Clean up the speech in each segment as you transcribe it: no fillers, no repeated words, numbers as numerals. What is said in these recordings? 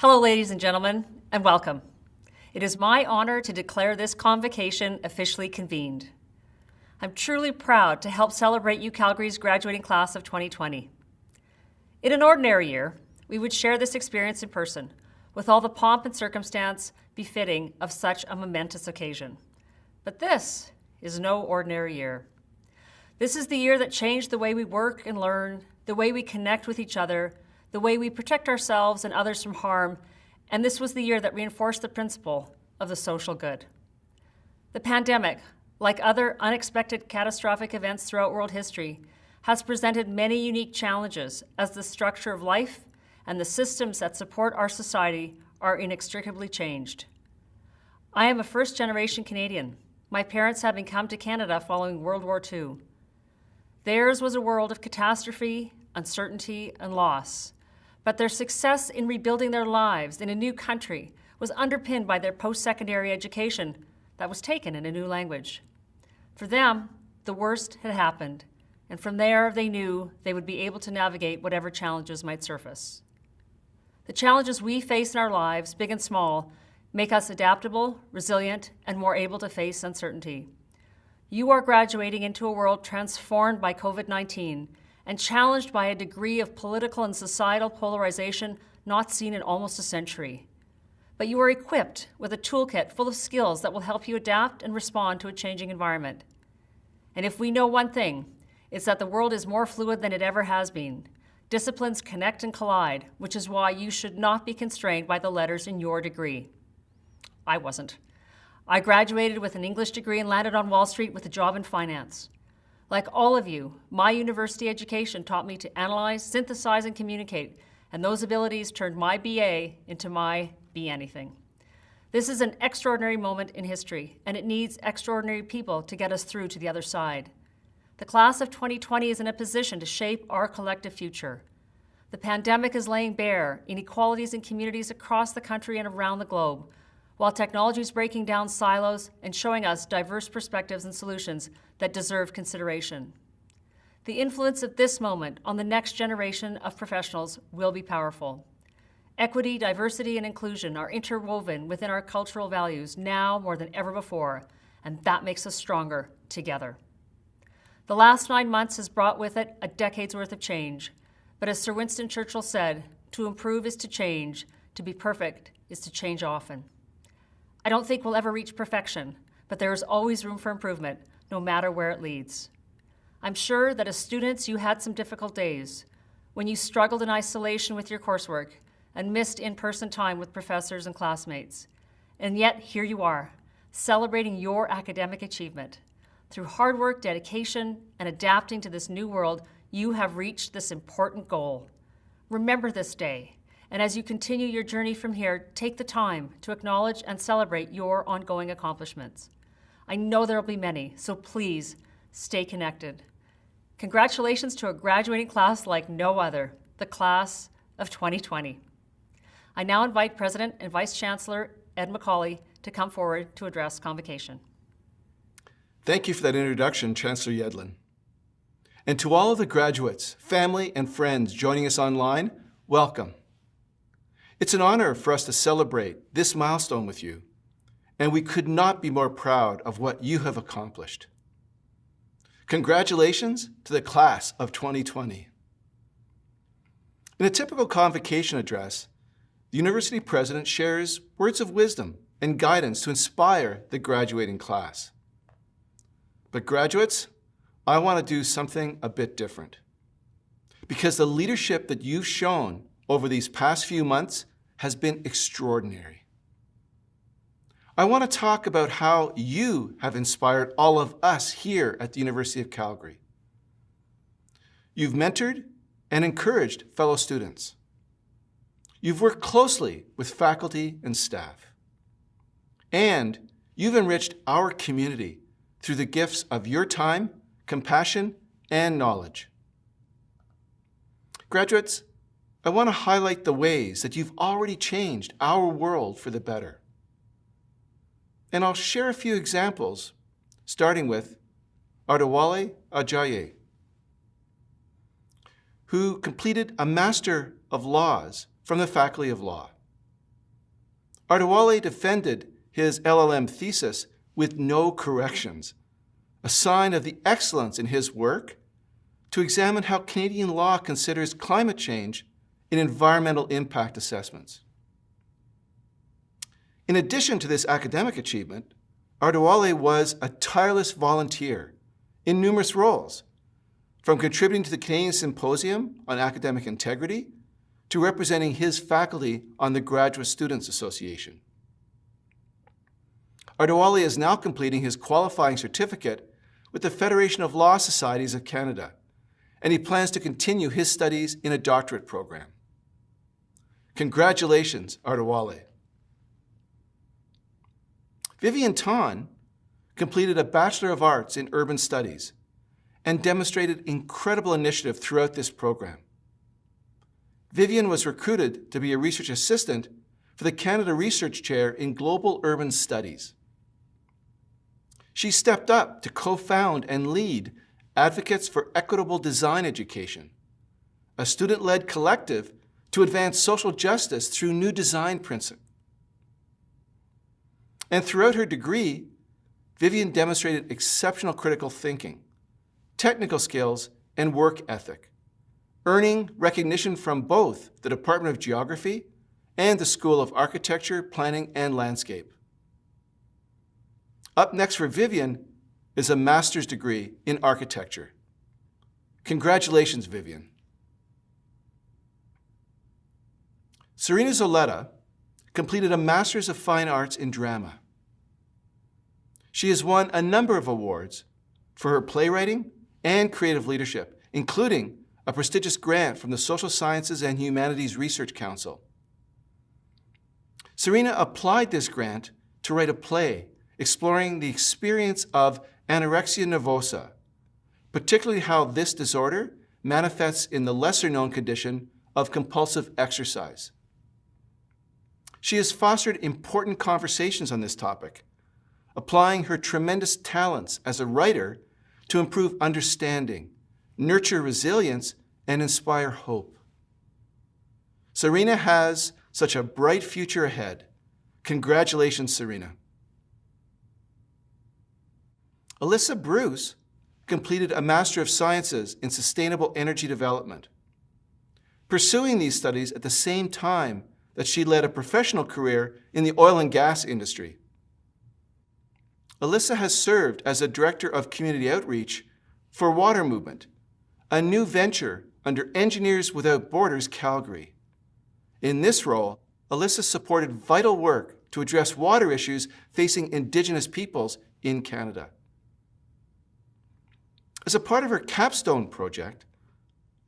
Hello, ladies and gentlemen, and welcome. It is my honor to declare this convocation officially convened. I'm truly proud to help celebrate UCalgary's graduating class of 2020. In an ordinary year, we would share this experience in person, with all the pomp and circumstance befitting of such a momentous occasion. But this is no ordinary year. This is the year that changed the way we work and learn, the way we connect with each other, the way we protect ourselves and others from harm, and this was the year that reinforced the principle of the social good. The pandemic, like other unexpected catastrophic events throughout world history, has presented many unique challenges as the structure of life and the systems that support our society are inextricably changed. I am a first-generation Canadian, my parents having come to Canada following World War II. Theirs was a world of catastrophe, uncertainty, and loss, but their success in rebuilding their lives in a new country was underpinned by their post-secondary education that was taken in a new language. For them, the worst had happened, and from there they knew they would be able to navigate whatever challenges might surface. The challenges we face in our lives, big and small, make us adaptable, resilient, and more able to face uncertainty. You are graduating into a world transformed by COVID-19 and challenged by a degree of political and societal polarization not seen in almost a century. But you are equipped with a toolkit full of skills that will help you adapt and respond to a changing environment. And if we know one thing, it's that the world is more fluid than it ever has been. Disciplines connect and collide, which is why you should not be constrained by the letters in your degree. I wasn't. I graduated with an English degree and landed on Wall Street with a job in finance. Like all of you, my university education taught me to analyze, synthesize, and communicate, and those abilities turned my BA into my Be Anything. This is an extraordinary moment in history, and it needs extraordinary people to get us through to the other side. The class of 2020 is in a position to shape our collective future. The pandemic is laying bare inequalities in communities across the country and around the globe, while technology is breaking down silos and showing us diverse perspectives and solutions that deserve consideration. The influence of this moment on the next generation of professionals will be powerful. Equity, diversity, and inclusion are interwoven within our cultural values now more than ever before, and that makes us stronger together. The last 9 months has brought with it a decade's worth of change, but as Sir Winston Churchill said, to improve is to change, to be perfect is to change often. I don't think we'll ever reach perfection, but there is always room for improvement, no matter where it leads. I'm sure that as students you had some difficult days, when you struggled in isolation with your coursework and missed in-person time with professors and classmates. And yet here you are, celebrating your academic achievement. Through hard work, dedication, and adapting to this new world, you have reached this important goal. Remember this day. And as you continue your journey from here, take the time to acknowledge and celebrate your ongoing accomplishments. I know there will be many, so please stay connected. Congratulations to a graduating class like no other, the class of 2020. I now invite President and Vice Chancellor Ed McCauley to come forward to address Convocation. Thank you for that introduction, Chancellor Yedlin. And to all of the graduates, family, and friends joining us online, welcome. It's an honor for us to celebrate this milestone with you, and we could not be more proud of what you have accomplished. Congratulations to the class of 2020. In a typical convocation address, the university president shares words of wisdom and guidance to inspire the graduating class. But graduates, I want to do something a bit different. Because the leadership that you've shown over these past few months has been extraordinary. I want to talk about how you have inspired all of us here at the University of Calgary. You've mentored and encouraged fellow students. You've worked closely with faculty and staff. And you've enriched our community through the gifts of your time, compassion, and knowledge. Graduates, I want to highlight the ways that you've already changed our world for the better. And I'll share a few examples, starting with Adewale Ajayi, who completed a Master of Laws from the Faculty of Law. Adewale defended his LLM thesis with no corrections, a sign of the excellence in his work to examine how Canadian law considers climate change in environmental impact assessments. In addition to this academic achievement, Adewale was a tireless volunteer in numerous roles, from contributing to the Canadian Symposium on Academic Integrity to representing his faculty on the Graduate Students Association. Adewale is now completing his qualifying certificate with the Federation of Law Societies of Canada, and he plans to continue his studies in a doctorate program. Congratulations, Ardawale. Vivian Tan completed a Bachelor of Arts in Urban Studies and demonstrated incredible initiative throughout this program. Vivian was recruited to be a research assistant for the Canada Research Chair in Global Urban Studies. She stepped up to co-found and lead Advocates for Equitable Design Education, a student-led collective to advance social justice through new design principles. And throughout her degree, Vivian demonstrated exceptional critical thinking, technical skills, and work ethic, earning recognition from both the Department of Geography and the School of Architecture, Planning, and Landscape. Up next for Vivian is a master's degree in architecture. Congratulations, Vivian. Serena Zoletta completed a Master's of Fine Arts in Drama. She has won a number of awards for her playwriting and creative leadership, including a prestigious grant from the Social Sciences and Humanities Research Council. Serena applied this grant to write a play exploring the experience of anorexia nervosa, particularly how this disorder manifests in the lesser-known condition of compulsive exercise. She has fostered important conversations on this topic, applying her tremendous talents as a writer to improve understanding, nurture resilience, and inspire hope. Serena has such a bright future ahead. Congratulations, Serena. Alyssa Bruce completed a Master of Sciences in Sustainable Energy Development, pursuing these studies at the same time that she led a professional career in the oil and gas industry. Alyssa has served as a Director of Community Outreach for Water Movement, a new venture under Engineers Without Borders Calgary. In this role, Alyssa supported vital work to address water issues facing Indigenous peoples in Canada. As a part of her capstone project,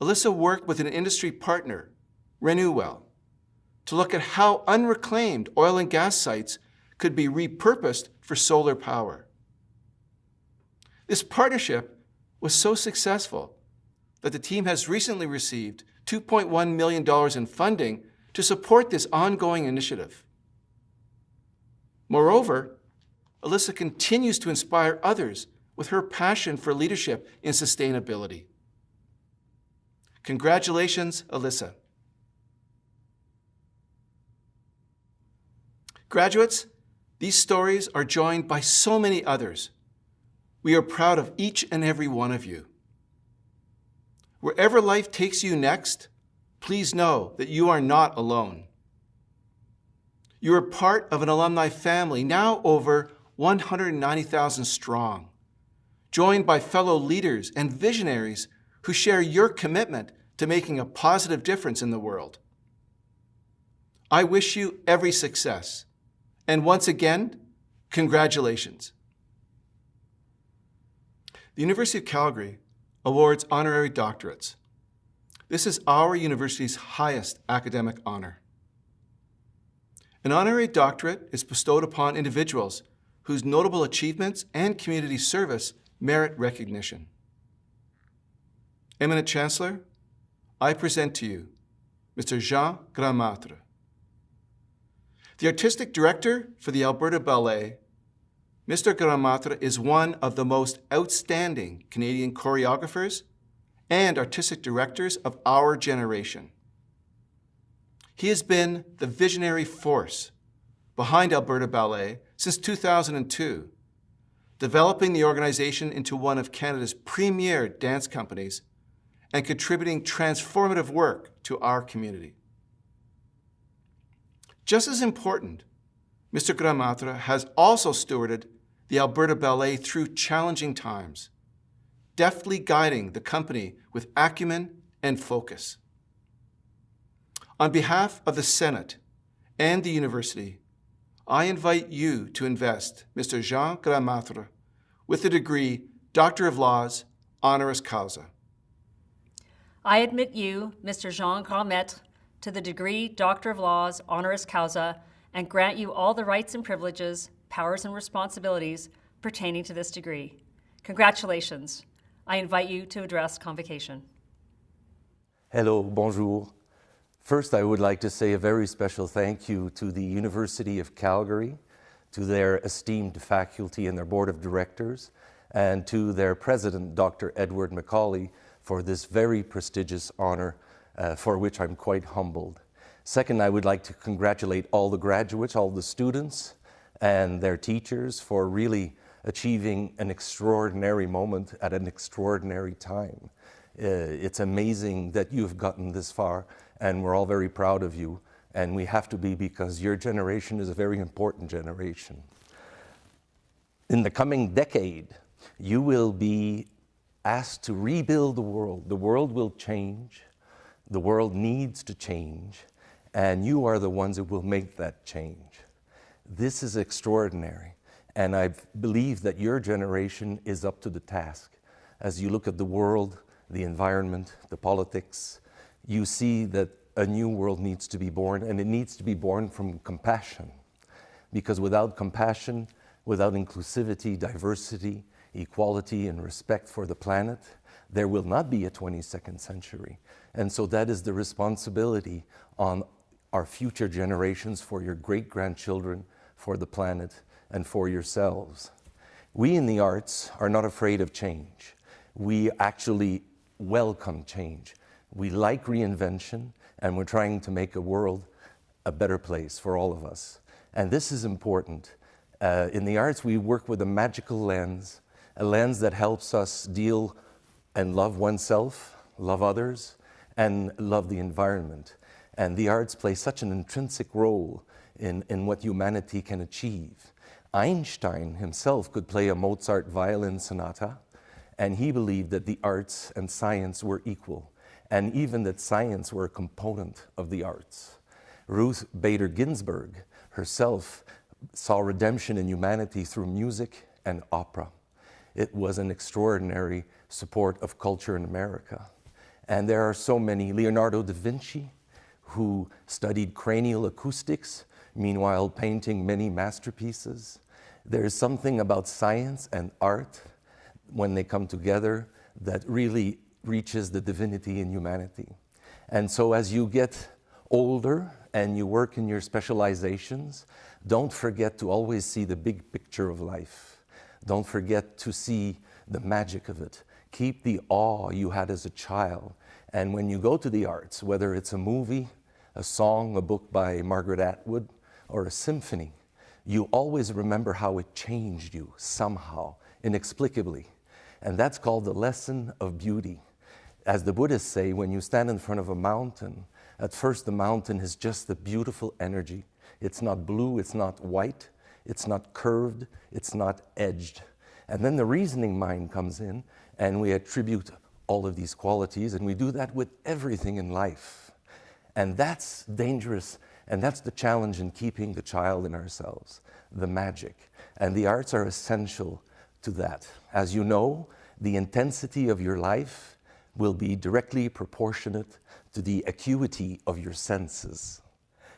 Alyssa worked with an industry partner, Renewwell, to look at how unreclaimed oil and gas sites could be repurposed for solar power. This partnership was so successful that the team has recently received $2.1 million in funding to support this ongoing initiative. Moreover, Alyssa continues to inspire others with her passion for leadership in sustainability. Congratulations, Alyssa. Graduates, these stories are joined by so many others. We are proud of each and every one of you. Wherever life takes you next, please know that you are not alone. You are part of an alumni family now over 190,000 strong, joined by fellow leaders and visionaries who share your commitment to making a positive difference in the world. I wish you every success. And once again, congratulations. The University of Calgary awards honorary doctorates. This is our university's highest academic honor. An honorary doctorate is bestowed upon individuals whose notable achievements and community service merit recognition. Eminent Chancellor, I present to you Mr. Jean Grandmatre. The Artistic Director for the Alberta Ballet, Mr. Grandmatre is one of the most outstanding Canadian choreographers and artistic directors of our generation. He has been the visionary force behind Alberta Ballet since 2002, developing the organization into one of Canada's premier dance companies and contributing transformative work to our community. Just as important, Mr. Grandmatre has also stewarded the Alberta Ballet through challenging times, deftly guiding the company with acumen and focus. On behalf of the Senate and the University, I invite you to invest Mr. Jean Grandmatre with the degree Doctor of Laws, honoris causa. I admit you, Mr. Jean Grandmatre, to the degree Doctor of Laws honoris causa and grant you all the rights and privileges, powers and responsibilities pertaining to this degree. Congratulations. I invite you to address Convocation. Hello, bonjour. First, I would like to say a very special thank you to the University of Calgary, to their esteemed faculty and their board of directors, and to their president, Dr. Edward Macaulay, for this very prestigious honor for which I'm quite humbled. Second, I would like to congratulate all the graduates, all the students, and their teachers for really achieving an extraordinary moment at an extraordinary time. It's amazing that you've gotten this far, and we're all very proud of you, and we have to be, because your generation is a very important generation. In the coming decade, you will be asked to rebuild the world. The world will change. The world needs to change, and you are the ones who will make that change. This is extraordinary, and I believe that your generation is up to the task. As you look at the world, the environment, the politics, you see that a new world needs to be born, and it needs to be born from compassion. Because without compassion, without inclusivity, diversity, equality, and respect for the planet, there will not be a 22nd century. And so that is the responsibility on our future generations, for your great-grandchildren, for the planet, and for yourselves. We in the arts are not afraid of change. We actually welcome change. We like reinvention, and we're trying to make a world a better place for all of us. And this is important. In the arts, we work with a magical lens, a lens that helps us deal and love oneself, love others, and love the environment. And the arts play such an intrinsic role in what humanity can achieve. Einstein himself could play a Mozart violin sonata, and he believed that the arts and science were equal, and even that science were a component of the arts. Ruth Bader Ginsburg herself saw redemption in humanity through music and opera. It was an extraordinary support of culture in America. And there are so many. Leonardo da Vinci, who studied cranial acoustics, meanwhile painting many masterpieces. There is something about science and art, when they come together, that really reaches the divinity in humanity. And so as you get older and you work in your specializations, don't forget to always see the big picture of life. Don't forget to see the magic of it. Keep the awe you had as a child. And when you go to the arts, whether it's a movie, a song, a book by Margaret Atwood, or a symphony, you always remember how it changed you somehow, inexplicably. And that's called the lesson of beauty. As the Buddhists say, when you stand in front of a mountain, at first the mountain is just the beautiful energy. It's not blue, it's not white, it's not curved, it's not edged. And then the reasoning mind comes in, and we attribute all of these qualities, and we do that with everything in life. And that's dangerous, and that's the challenge in keeping the child in ourselves, the magic. And the arts are essential to that. As you know, the intensity of your life will be directly proportionate to the acuity of your senses.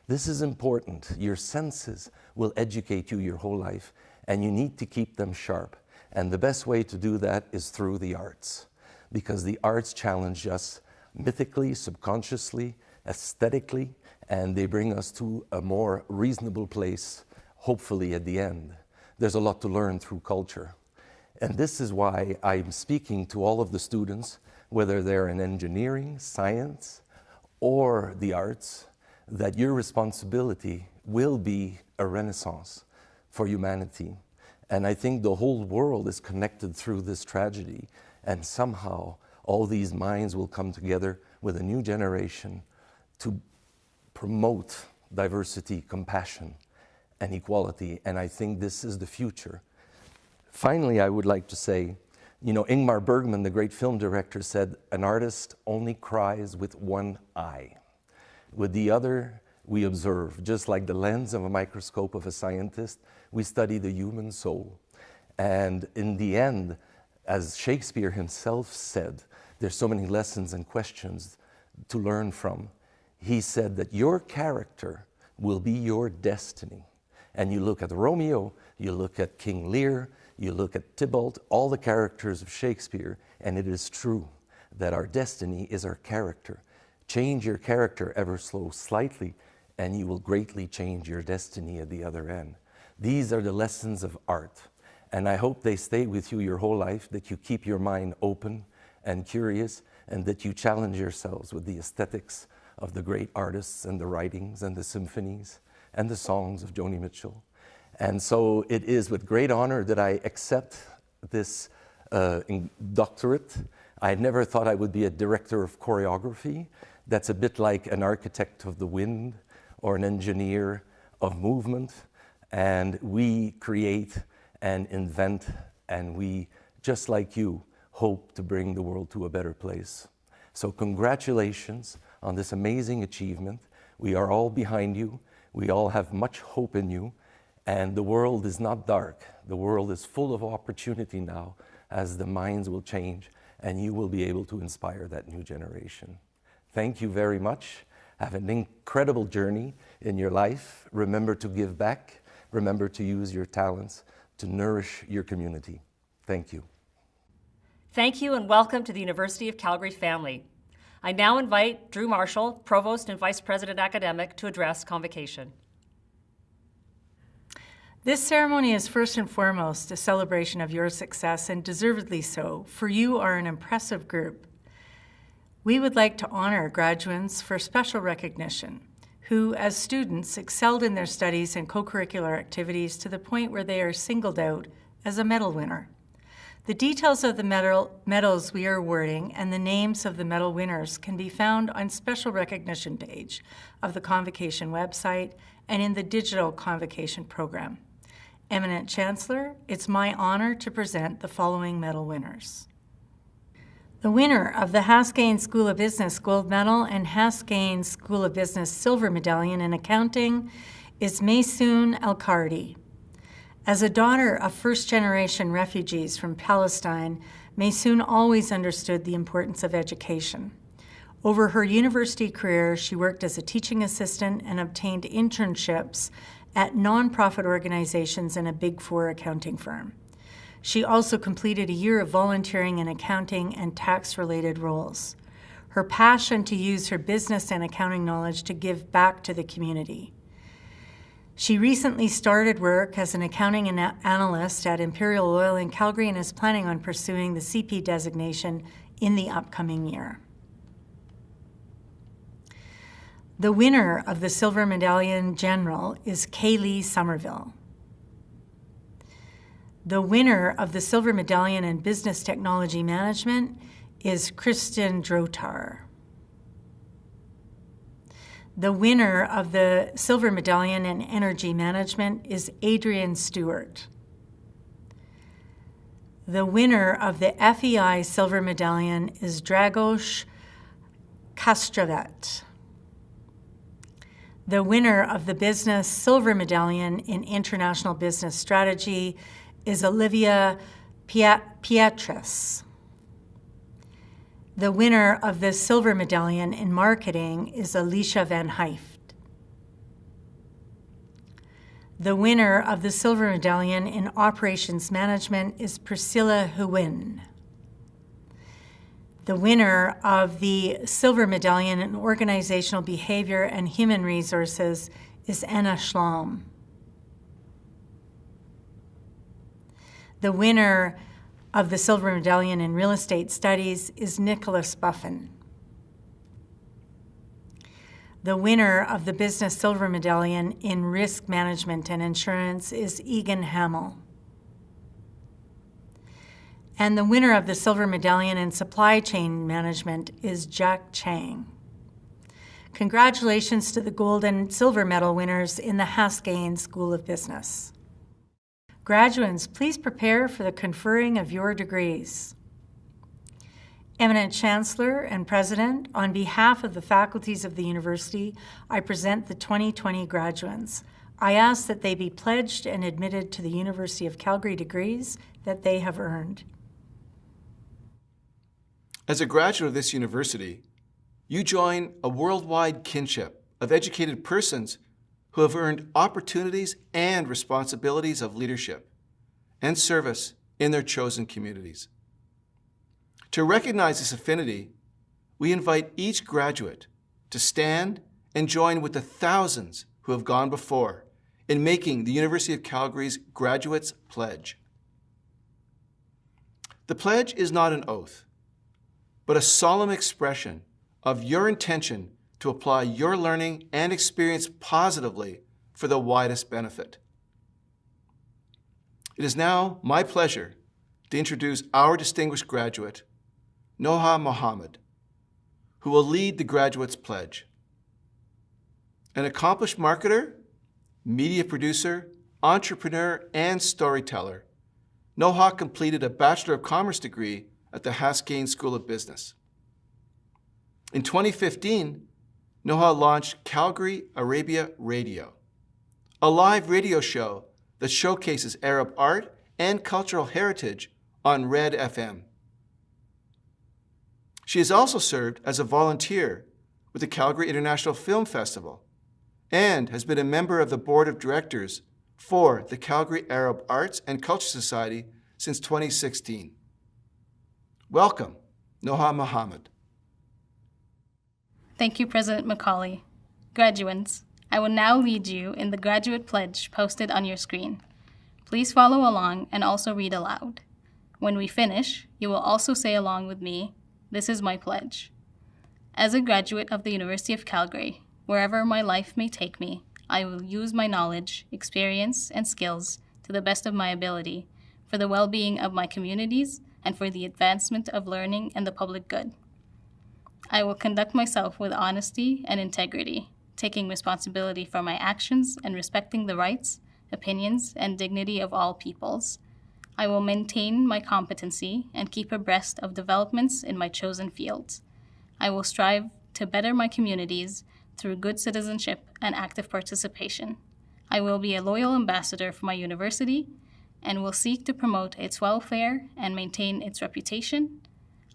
This is important. Your senses will educate you your whole life, and you need to keep them sharp. And the best way to do that is through the arts, because the arts challenge us mythically, subconsciously, aesthetically, and they bring us to a more reasonable place, hopefully at the end. There's a lot to learn through culture. And this is why I'm speaking to all of the students, whether they're in engineering, science, or the arts, that your responsibility will be a renaissance for humanity. And I think the whole world is connected through this tragedy, and somehow all these minds will come together with a new generation to promote diversity, compassion, and equality. And I think this is the future. Finally, I would like to say, you know, Ingmar Bergman, the great film director, said, "An artist only cries with one eye. With the other, we observe." Just like the lens of a microscope of a scientist, we study the human soul. And in the end, as Shakespeare himself said, there's so many lessons and questions to learn from. he said that your character will be your destiny. And you look at Romeo, you look at King Lear, you look at Tybalt, all the characters of Shakespeare, and it is true that our destiny is our character. Change your character ever so slightly, and you will greatly change your destiny at the other end. These are the lessons of art, and I hope they stay with you your whole life, that you keep your mind open and curious, and that you challenge yourselves with the aesthetics of the great artists and the writings and the symphonies and the songs of Joni Mitchell. And so it is with great honor that I accept this doctorate. I had never thought I would be a director of choreography. That's a bit like an architect of the wind or an engineer of movement. And we create and invent, and we, just like you, hope to bring the world to a better place. So congratulations on this amazing achievement. We are all behind you. We all have much hope in you. And the world is not dark. The world is full of opportunity now, as the minds will change, and you will be able to inspire that new generation. Thank you very much. Have an incredible journey in your life. Remember to give back. Remember to use your talents to nourish your community. Thank you. Thank you and welcome to the University of Calgary family. I now invite Drew Marshall, Provost and Vice President Academic, to address Convocation. This ceremony is first and foremost a celebration of your success, and deservedly so, for you are an impressive group. We would like to honor graduates for special recognition, who, as students, excelled in their studies and co-curricular activities to the point where they are singled out as a medal winner. The details of the medals we are awarding and the names of the medal winners can be found on special recognition page of the Convocation website and in the digital Convocation program. Eminent Chancellor, it's my honor to present the following medal winners. The winner of the Haskayne School of Business Gold Medal and Haskayne School of Business Silver Medallion in Accounting is Maysoon Elkardi. As a daughter of first-generation refugees from Palestine, Maysoon always understood the importance of education. Over her university career, she worked as a teaching assistant and obtained internships at nonprofit organizations and a Big Four accounting firm. She also completed a year of volunteering in accounting and tax-related roles. Her passion to use her business and accounting knowledge to give back to the community. She recently started work as an accounting analyst at Imperial Oil in Calgary and is planning on pursuing the CP designation in the upcoming year. The winner of the Silver Medallion General is Kaylee Somerville. The winner of the Silver Medallion in Business Technology Management is Kristen Drotar. The winner of the Silver Medallion in Energy Management is Adrian Stewart. The winner of the FEI Silver Medallion is Dragos Kastravet. The winner of the Business Silver Medallion in International Business Strategy is Olivia Pietras. The winner of the Silver Medallion in Marketing is Alicia Van Hyft. The winner of the Silver Medallion in Operations Management is Priscilla Huyn. The winner of the Silver Medallion in Organizational Behavior and Human Resources is Anna Schlamm. The winner of the Silver Medallion in Real Estate Studies is Nicholas Buffin. The winner of the Business Silver Medallion in Risk Management and Insurance is Egan Hamill. And the winner of the Silver Medallion in Supply Chain Management is Jack Chang. Congratulations to the gold and silver medal winners in the Haskayne School of Business. Graduates, please prepare for the conferring of your degrees. Eminent Chancellor and President, on behalf of the faculties of the university, I present the 2020 graduates. I ask that they be pledged and admitted to the University of Calgary degrees that they have earned. As a graduate of this university, you join a worldwide kinship of educated persons who have earned opportunities and responsibilities of leadership and service in their chosen communities. To recognize this affinity, we invite each graduate to stand and join with the thousands who have gone before in making the University of Calgary's Graduates Pledge. The pledge is not an oath, but a solemn expression of your intention to apply your learning and experience positively for the widest benefit. It is now my pleasure to introduce our distinguished graduate, Noha Mohammed, who will lead the Graduates Pledge. An accomplished marketer, media producer, entrepreneur, and storyteller, Noha completed a Bachelor of Commerce degree at the Haskayne School of Business. In 2015, Noha launched Calgary Arabia Radio, a live radio show that showcases Arab art and cultural heritage on Red FM. She has also served as a volunteer with the Calgary International Film Festival and has been a member of the board of directors for the Calgary Arab Arts and Culture Society since 2016. Welcome, Noha Mohammed. Thank you, President Macaulay. Graduates, I will now lead you in the Graduate Pledge posted on your screen. Please follow along and also read aloud. When we finish, you will also say along with me, "This is my pledge." As a graduate of the University of Calgary, wherever my life may take me, I will use my knowledge, experience, and skills to the best of my ability for the well-being of my communities and for the advancement of learning and the public good. I will conduct myself with honesty and integrity, taking responsibility for my actions and respecting the rights, opinions, and dignity of all peoples. I will maintain my competency and keep abreast of developments in my chosen fields. I will strive to better my communities through good citizenship and active participation. I will be a loyal ambassador for my university and will seek to promote its welfare and maintain its reputation.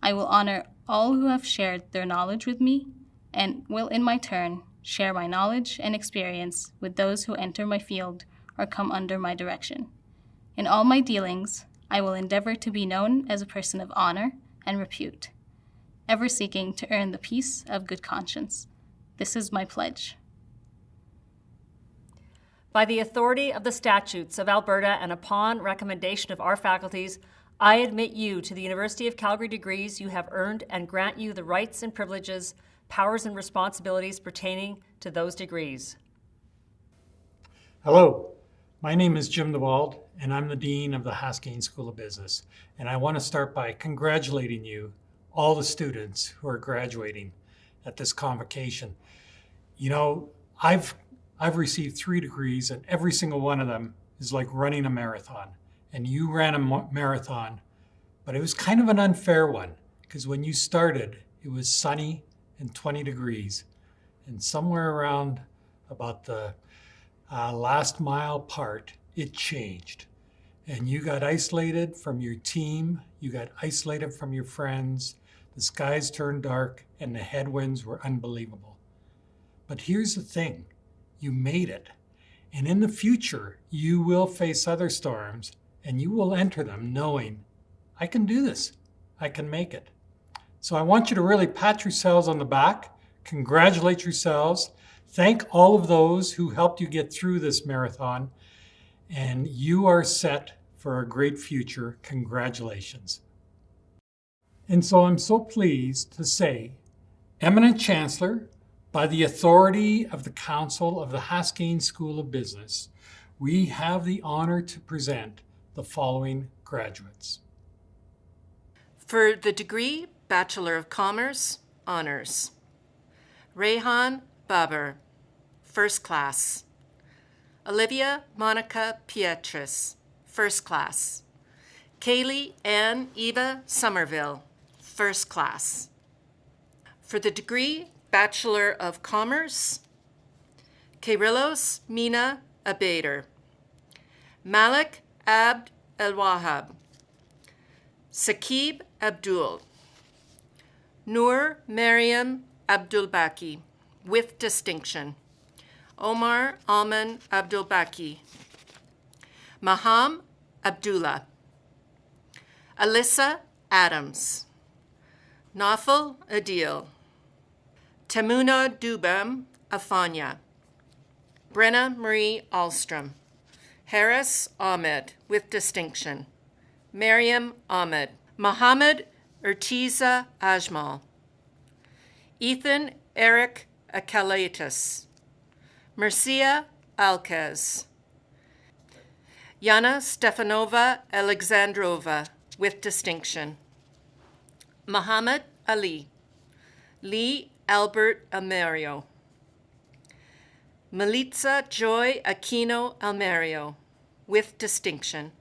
I will honor all who have shared their knowledge with me and will, in my turn, share my knowledge and experience with those who enter my field or come under my direction. In all my dealings, I will endeavor to be known as a person of honor and repute, ever seeking to earn the peace of good conscience. This is my pledge. By the authority of the statutes of Alberta and upon recommendation of our faculties, I admit you to the University of Calgary degrees you have earned and grant you the rights and privileges, powers and responsibilities pertaining to those degrees. Hello, my name is Jim DeWald, and I'm the Dean of the Haskayne School of Business. And I want to start by congratulating you, all the students who are graduating at this convocation. You know, I've received 3 degrees, and every single one of them is like running a marathon. And you ran a marathon, but it was kind of an unfair one, because when you started, it was sunny and 20 degrees. And somewhere around about the last mile part, it changed. And you got isolated from your team, you got isolated from your friends, the skies turned dark, and the headwinds were unbelievable. But here's the thing, you made it. And in the future, you will face other storms, and you will enter them knowing, I can do this, I can make it. So I want you to really pat yourselves on the back, congratulate yourselves, thank all of those who helped you get through this marathon, and you are set for a great future. Congratulations. And so I'm so pleased to say, Eminent Chancellor, by the authority of the Council of the Haskayne School of Business, we have the honor to present the following graduates. For the degree Bachelor of Commerce, Honors. Rehan Baber, First Class. Olivia Monica Pietris, First Class. Kaylee Ann Eva Somerville, First Class. For the degree Bachelor of Commerce, Kyrillos Mina Abader. Malik Abd El-Wahab. Saqib Abdul. Noor Mariam Abdulbaki, with distinction. Omar Alman Abdulbaki. Maham Abdullah. Alyssa Adams. Nafal Adil. Tamuna Dubam Afanya. Brenna Marie Alstrom. Harris Ahmed, with distinction. Mariam Ahmed. Mohammed Urtiza Ajmal. Ethan Eric Akalaitis. Mercia Alkez. Yana Stefanova Alexandrova, with distinction. Muhammad Ali. Lee Albert Almerio. Melitza Joy Aquino Almerio, with distinction.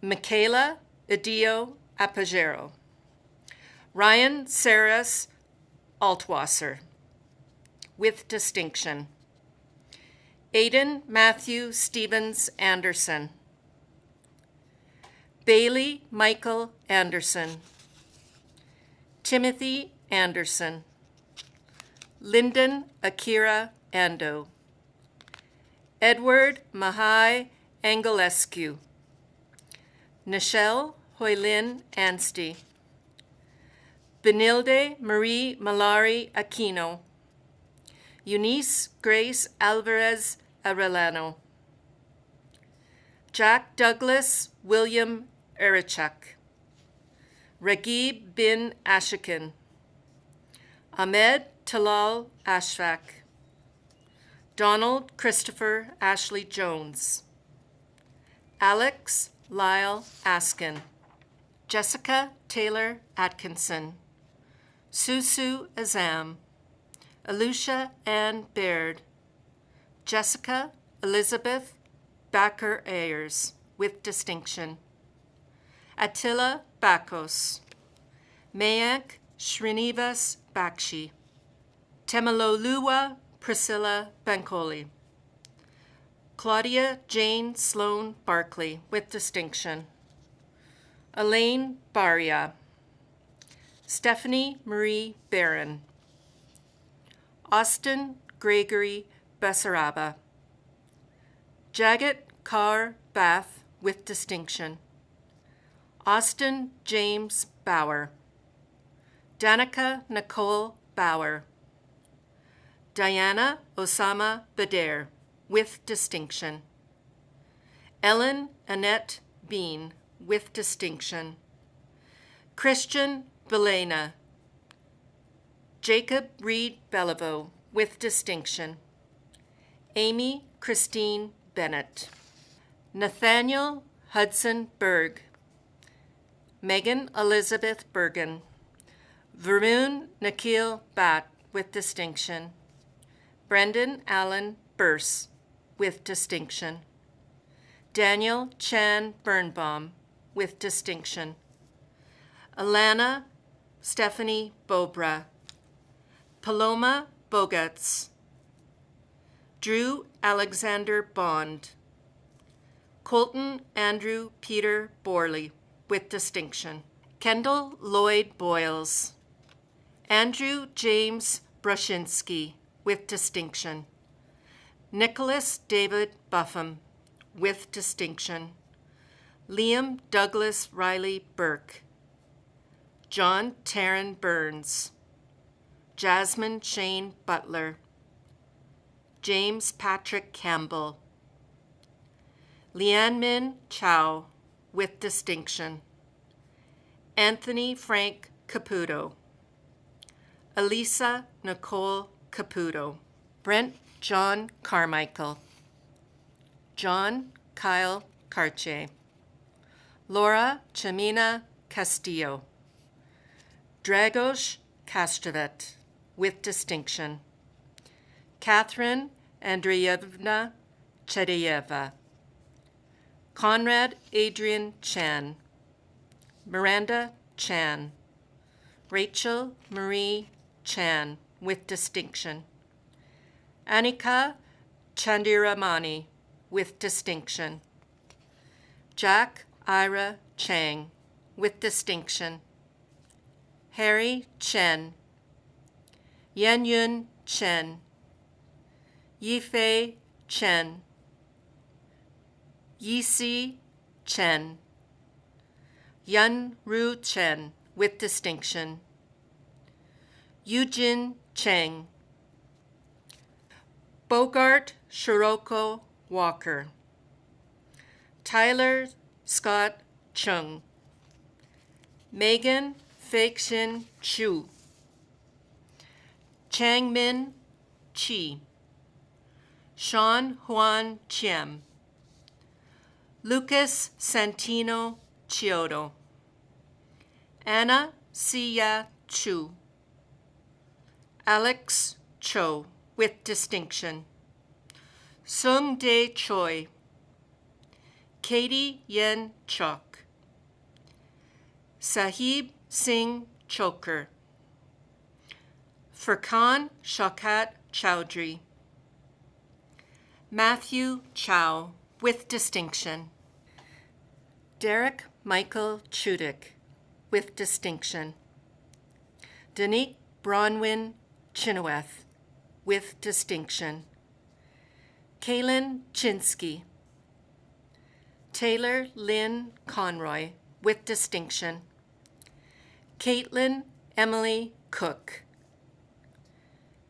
Michaela Idio Apagero. Ryan Saras Altwasser, with distinction. Aidan Matthew Stevens Anderson. Bailey Michael Anderson. Timothy Anderson. Lyndon Akira Ando. Edward Mahai Angelescu. Nichelle Hoylin Anstie. Benilde Marie Malari Aquino. Eunice Grace Alvarez Arellano. Jack Douglas William Erichuk. Ragib bin Ashikin. Ahmed Talal Ashfaq. Donald Christopher Ashley Jones. Alex Lyle Askin. Jessica Taylor Atkinson. Susu Azam. Alusha Ann Baird. Jessica Elizabeth Backer Ayers, with distinction. Attila Bakos. Mayank Srinivas Bakshi. Temaloluwa Priscilla Bankoli. Claudia Jane Sloan Barkley, with distinction. Elaine Baria. Stephanie Marie Barron. Austin Gregory Bessaraba. Jagat Kaur Bath, with distinction. Austin James Bauer. Danica Nicole Bauer. Diana Osama Bader, with distinction. Ellen Annette Bean, with distinction. Christian Belena. Jacob Reed Beliveau, with distinction. Amy Christine Bennett. Nathaniel Hudson Berg. Megan Elizabeth Bergen. Varun Nikhil Bhatt, with distinction. Brendan Allen Burse, with distinction. Daniel Chan Birnbaum, with distinction. Alana Stephanie Bobra. Paloma Bogats. Drew Alexander Bond. Colton Andrew Peter Borley, with distinction. Kendall Lloyd Boyles. Andrew James Brushinsky, with distinction. Nicholas David Buffum, with distinction. Liam Douglas Riley Burke. John Taryn Burns. Jasmine Shane Butler. James Patrick Campbell. Lian Min Chow, with distinction. Anthony Frank Caputo. Elisa Nicole Caputo. Brent John Carmichael. John Kyle Cartier. Laura Chamina Castillo. Dragos Kastrovet, with distinction. Catherine Andreyevna Chedeyeva. Conrad Adrian Chan. Miranda Chan. Rachel Marie Chan, with distinction. Anika Chandiramani, with distinction. Jack Ira Chang, with distinction. Harry Chen. Yenyun Chen, Yifei Chen, Yisi Chen, Yun Ru Chen with distinction, Yujin Cheng, Bogart Shiroko Walker, Tyler Scott Chung, Megan Feixin Chu, Changmin Chi, Sean Huan Chiem, Lucas Santino Chiodo, Anna Siya Chu, Alex Cho with distinction, Sung Dae Choi, Katie Yen Chok, Sahib Singh Choker, Furkan Shaukat Chowdhury, Matthew Chow with distinction, Derek Michael Chudik with distinction, Danique Bronwyn Chinoweth with distinction, Kaylin Chinsky, Taylor Lynn Conroy with distinction, Caitlin Emily Cook,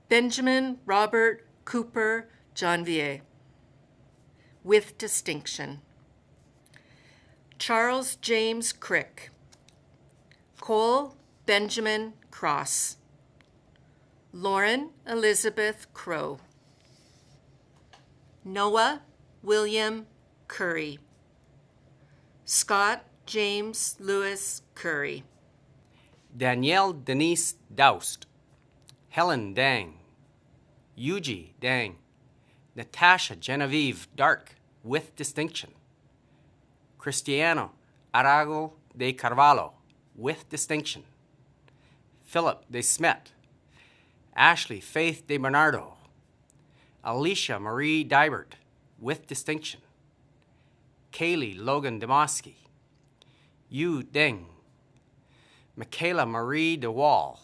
Benjamin Robert Cooper Janvier with distinction, Charles James Crick, Cole Benjamin Cross, Lauren Elizabeth Crow, Noah William Curry, Scott James Lewis Curry, Danielle Denise Doust, Helen Dang, Yuji Dang, Natasha Genevieve Dark with distinction, Cristiano Arago de Carvalho with distinction, Philip de Smet, Ashley Faith de Bernardo, Alicia Marie Dybert with distinction, Kaylee Logan Demoski, Yu Deng, Michaela Marie DeWall,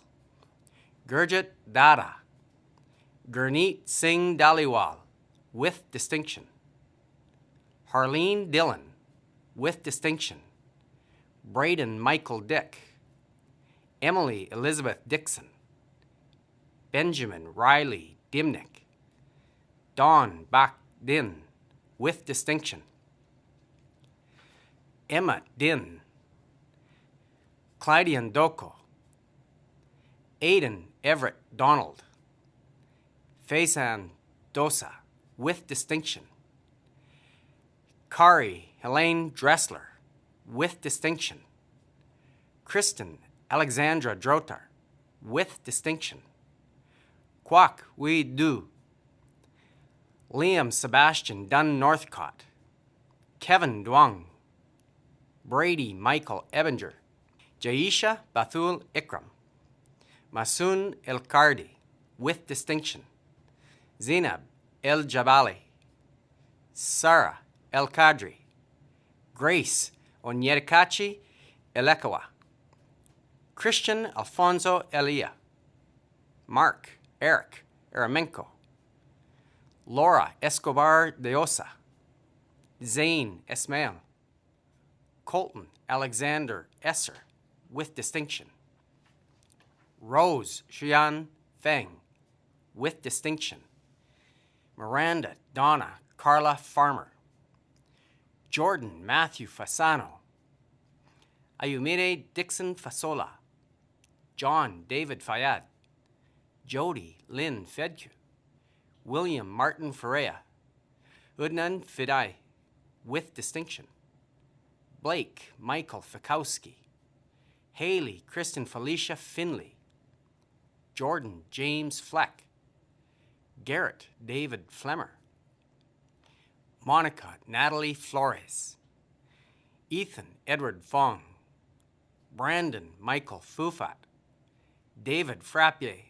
Gurjit Dada, Gurneet Singh Dhaliwal with distinction, Harleen Dillon with distinction, Braden Michael Dick, Emily Elizabeth Dixon, Benjamin Riley Dimnick, Dawn Bak Din with distinction, Emma Din, Clydian Doko, Aidan Everett Donald, Faisan Dosa with distinction, Kari Helene Dressler with distinction, Kristen Alexandra Drotar with distinction, Kwak Wee Du, Liam Sebastian Dunn Northcott, Kevin Duong, Brady Michael Ebinger, Jaisha Bathul Ikram, Masoon El Kardi with distinction, Zainab El Jabali, Sarah El Kadri, Grace Onyedikachi Elekawa, Christian Alfonso Elia, Mark Eric Eramenko, Laura Escobar de Osa, Zane Esmail, Colton Alexander Esser with distinction, Rose Xian Feng with distinction, Miranda Donna Carla Farmer, Jordan Matthew Fasano, Ayumire Dixon Fasola, John David Fayad, Jody Lynn Fedke, William Martin Ferreira, Udnan Fidai with distinction, Blake Michael Fikowski, Haley Kristen Felicia Finley, Jordan James Fleck, Garrett David Flemmer, Monica Natalie Flores, Ethan Edward Fong, Brandon Michael Fufat, David Frappier,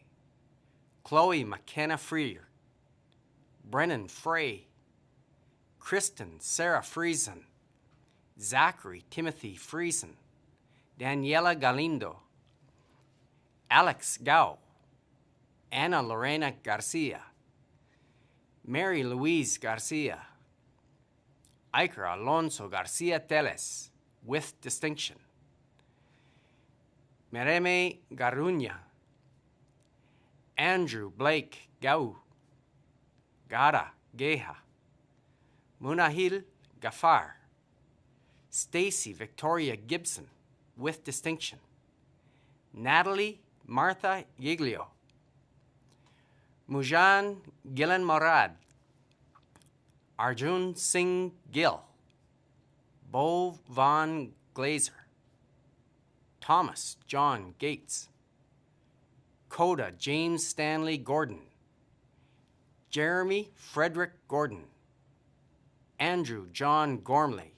Chloe McKenna Freer, Brennan Frey, Kristen Sarah Friesen, Zachary Timothy Friesen, Daniela Galindo, Alex Gao, Ana Lorena Garcia, Mary Louise Garcia, Iker Alonso Garcia Teles, with distinction. Mereme Garunya, Andrew Blake Gau, Gara Geha, Munahil Gafar, Stacy Victoria Gibson, with distinction. Natalie Martha Giglio, Mujan Gillen Morad, Arjun Singh Gill, Bo Von Glazer, Thomas John Gates, Coda James Stanley Gordon, Jeremy Frederick Gordon, Andrew John Gormley,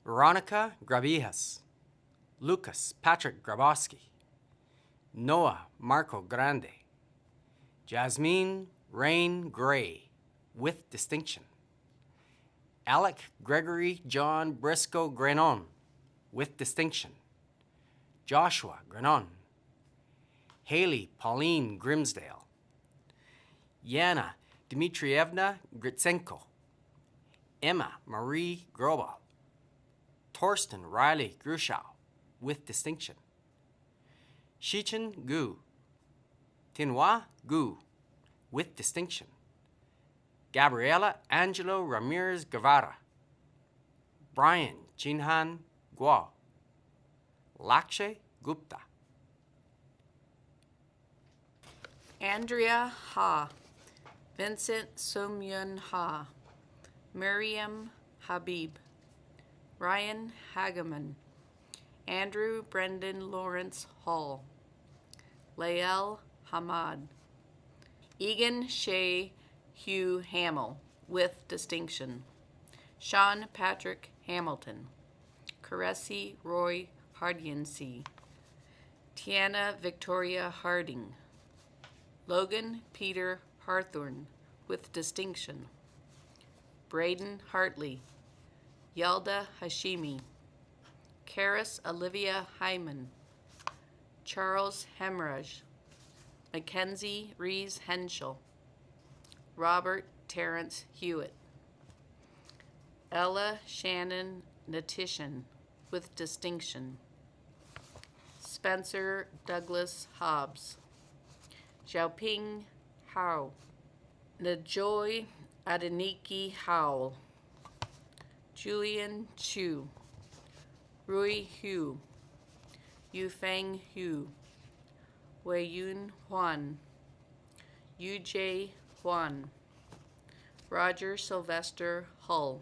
Veronica Gravijas, Lucas Patrick Grabowski, Noah Marco Grande, Jasmine Rain Gray, with distinction. Alec Gregory John Briscoe Grenon, with distinction. Joshua Grenon, Haley Pauline Grimsdale, Yana Dmitrievna Gritsenko, Emma Marie Grobal, Torsten Riley Gruschow, with distinction. Shichen Gu, Tinhua Gu, with distinction. Gabriela Angelo Ramirez Guevara, Brian Jinhan Guo, Lakshay Gupta. Andrea Ha, Vincent Somyun Ha, Miriam Habib, Ryan Hageman, Andrew Brendan Lawrence Hall, Lael Hamad, Egan Shea Hugh Hamill, with distinction. Sean Patrick Hamilton, Caressy Roy Hardiansey, Tiana Victoria Harding, Logan Peter Harthorn, with distinction. Braden Hartley, Yelda Hashimi, Karis Olivia Hyman, Charles Hemraj, Mackenzie Rees Henschel, Robert Terrence Hewitt, Ella Shannon Natishan, with distinction. Spencer Douglas Hobbs, Xiaoping Hao, Najoy Adeniki Howell, Julian Chu, Rui Hu, Yufeng Hu, Weiyun Huan, Yuj Huan, Roger Sylvester Hull,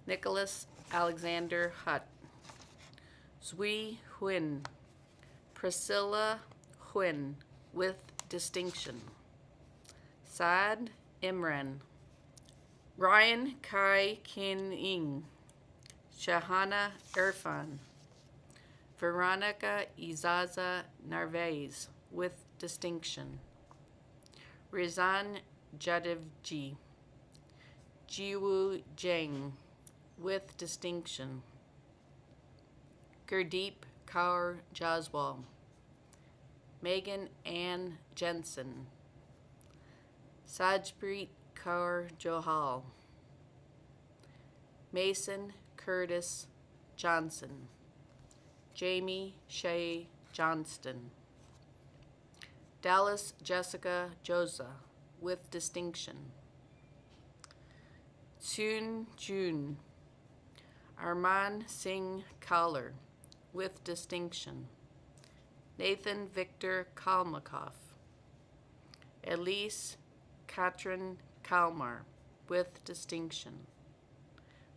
Nicholas Alexander Hutt, Zui Huin, Priscilla Huin, with distinction. Saad Imran, Ryan Kai Kin Ing, Shahana Irfan, Veronica Izaza Narvaez, with distinction. Rizan Jadivji, Jiwoo Jeng, with distinction. Gurdeep Kaur Jaswal, Megan Ann Jensen, Sajpreet Kaur Johal, Mason Curtis Johnson, Jamie Shea Johnston, Dallas Jessica Josa, with distinction. Soon Jun, Arman Singh Kalar, with distinction. Nathan Victor Kalmakoff, Elise Katrin Kalmar, with distinction.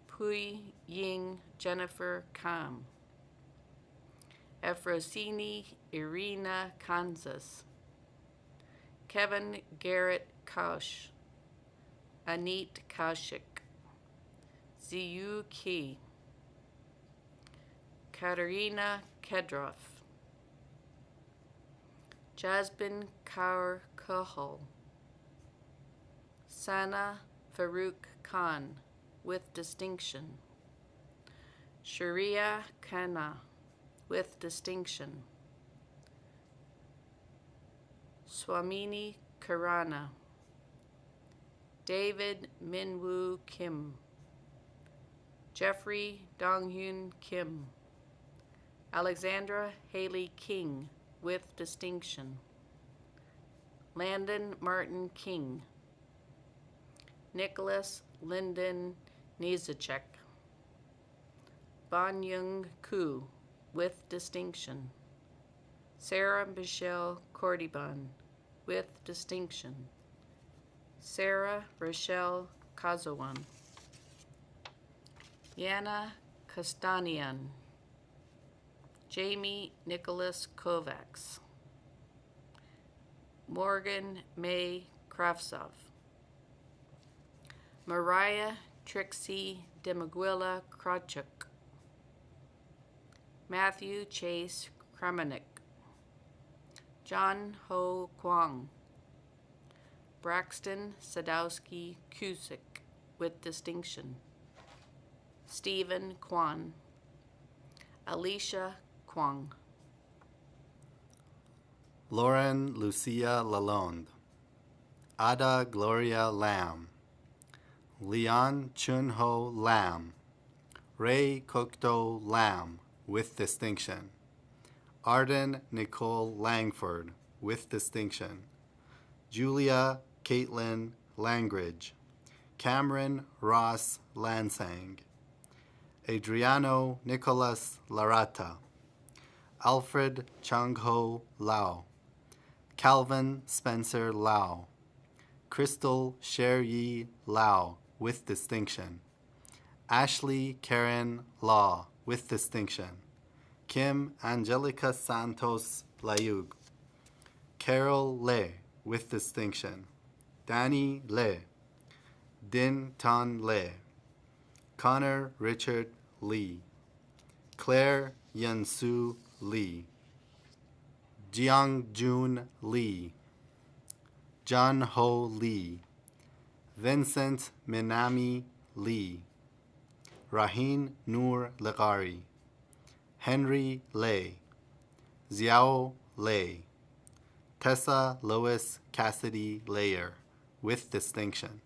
Pui Ying Jennifer Kam, Efrosini Irina Kansas, Kevin Garrett Kaush, Anit Kaushik, Ziyu Ki, Katerina Kedrov, Jasbin Kaur Kahal, Sana Farouk Khan, with distinction. Sharia Khanna, with distinction. Swamini Karana, David Minwoo Kim, Jeffrey Donghyun Kim, Alexandra Haley King with distinction, Landon Martin King, Nicholas Lyndon Nizacek, Bon Young Koo with distinction, Sarah Michelle Cordiban with distinction, Sarah Rochelle Kazawan, Yana Kastanian, Jamie Nicholas Kovacs, Morgan May Kraftsov, Mariah Trixie Demaguila Krawchuk, Matthew Chase Kramanik, John Ho Kwang, Braxton Sadowski Cusick with distinction, Stephen Kwan, Alicia Kwang, Lauren Lucia Lalonde, Ada Gloria Lam, Leon Chun-ho Lam, Ray Kokto Lam with distinction, Arden Nicole Langford with distinction, Julia Caitlin Langridge, Cameron Ross Lansang, Adriano Nicholas Larata, Alfred Chang-ho Lau, Calvin Spencer Lau, Crystal Sher-yi Lau with distinction, Ashley Karen Law with distinction, Kim Angelica Santos Layug, Carol Le with distinction, Danny Le, Din Tan Le, Connor Richard Lee, Claire Yansu Lee, Jiang Jun Lee, John Ho Lee, Vincent Minami Lee, Rahin Noor Lagari, Henry Lay, Xiao Lay, Tessa Lois Cassidy Layer with distinction,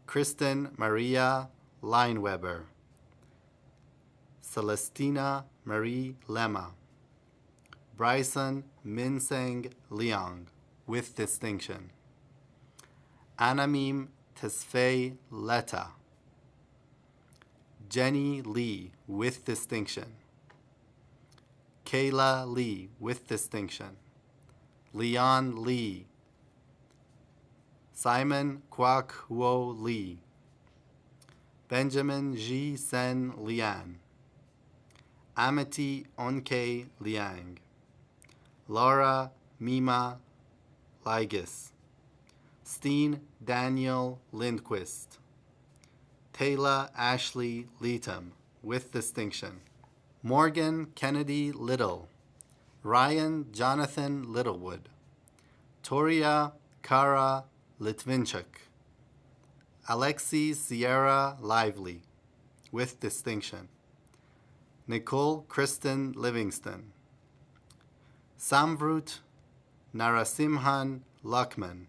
Kristen Maria Lineweber, Celestina Marie Lema, Bryson Minseng Leong with distinction, Anamim Tesfaye Leta, Jenny Lee with distinction, Kayla Lee with distinction, Leon Lee, Simon Kwak Wo Lee, Benjamin Ji Sen Lian, Amity Onke Liang, Laura Mima Ligis, Steen Daniel Lindquist, Taylor Ashley Leatham with distinction, Morgan Kennedy Little, Ryan Jonathan Littlewood, Toria Kara Litvinchuk, Alexi Sierra Lively with distinction, Nicole Kristen Livingston, Samvrut Narasimhan Luckman,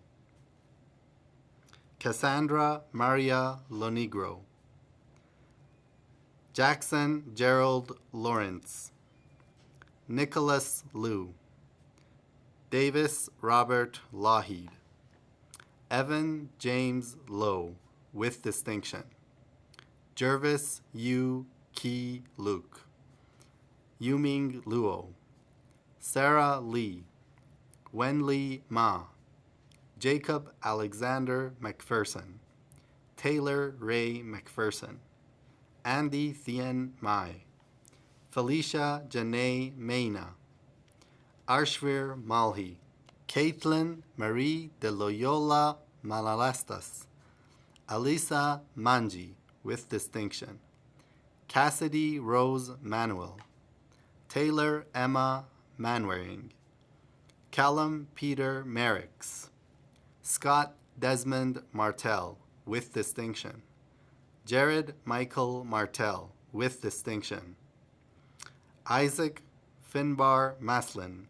Cassandra Maria Lonigro, Jackson Gerald Lawrence, Nicholas Liu, Davis Robert Lougheed, Evan James Lowe with distinction, Jervis Yu Ki Luke, Yuming Luo, Sarah Lee, Wenli Ma, Jacob Alexander McPherson, Taylor Ray McPherson, Andy Thien Mai, Felicia Janae Mayna, Arshvir Malhi, Caitlin Marie de Loyola Malalastas, Alisa Manji with distinction, Cassidy Rose Manuel, Taylor Emma Manwaring, Callum Peter Merricks, Scott Desmond Martell with distinction, Jared Michael Martell with distinction, Isaac Finbar Maslin,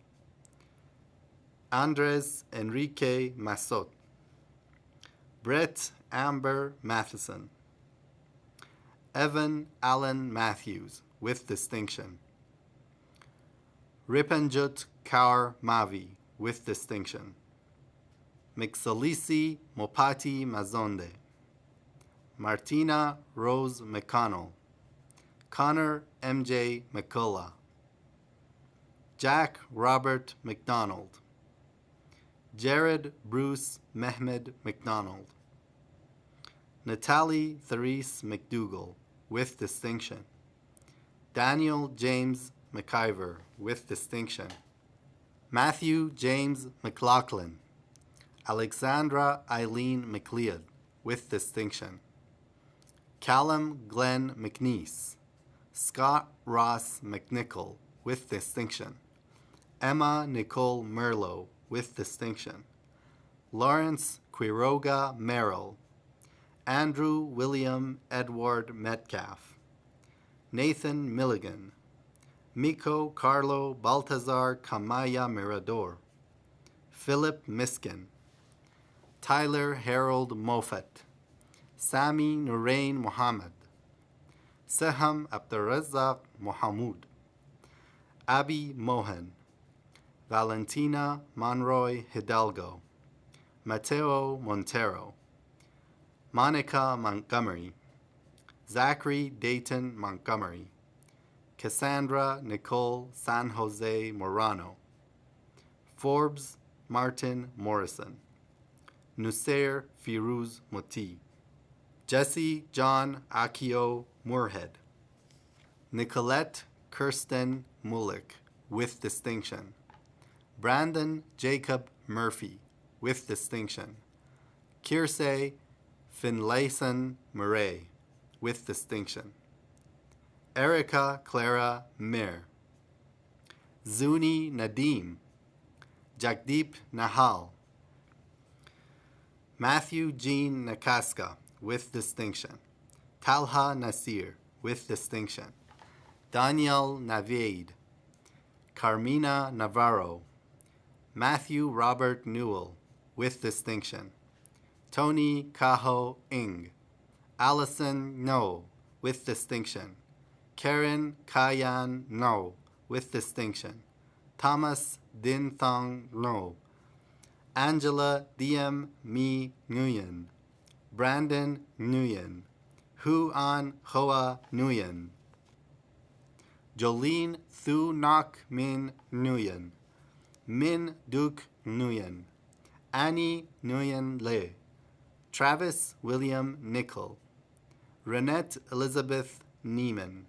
Andres Enrique Massot, Brett Amber Matheson, Evan Allen Matthews, with distinction. Ripanjut Kaur Mavi, with distinction. Mixalisi Mopati Mazonde, Martina Rose McConnell, Connor M.J. McCullough, Jack Robert McDonald, Jared Bruce Mehmed McDonald, Natalie Therese McDougall, with distinction. Daniel James McIver, with distinction. Matthew James McLaughlin, Alexandra Eileen McLeod, with distinction. Callum Glenn McNeese, Scott Ross McNichol, with distinction. Emma Nicole Merlot, with distinction. Lawrence Quiroga Merrill, Andrew William Edward Metcalf, Nathan Milligan, Miko Carlo Baltazar Kamaya Mirador, Philip Miskin, Tyler Harold Moffat, Sami Nurain Mohammed, Seham Abdurrazzaq Mohamud, Abi Mohan, Valentina Monroy Hidalgo, Mateo Montero, Monica Montgomery, Zachary Dayton Montgomery, Cassandra Nicole San Jose Morano, Forbes Martin Morrison, Nusair Firuz Moti, Jesse John Akio Moorhead, Nicolette Kirsten Mulick, with distinction. Brandon Jacob Murphy, with distinction. Kiersey Finlayson Murray, with distinction. Erica Clara Mir, Zuni Nadim, Jagdeep Nahal, Matthew Jean Nakaska, with distinction. Talha Nasir, with distinction. Daniel Naveid, Carmina Navarro, Matthew Robert Newell, with distinction. Tony Kaho Ing, Allison No, with distinction. Karen Kayan No, with distinction. Thomas Din Thong No, Angela Diem Mi Nguyen, Brandon Nguyen, Hu An Hoa Nguyen, Jolene Thu Nok Min Nguyen, Min Duk Nguyen, Annie Nguyen Le, Travis William Nickel, Renette Elizabeth Neiman,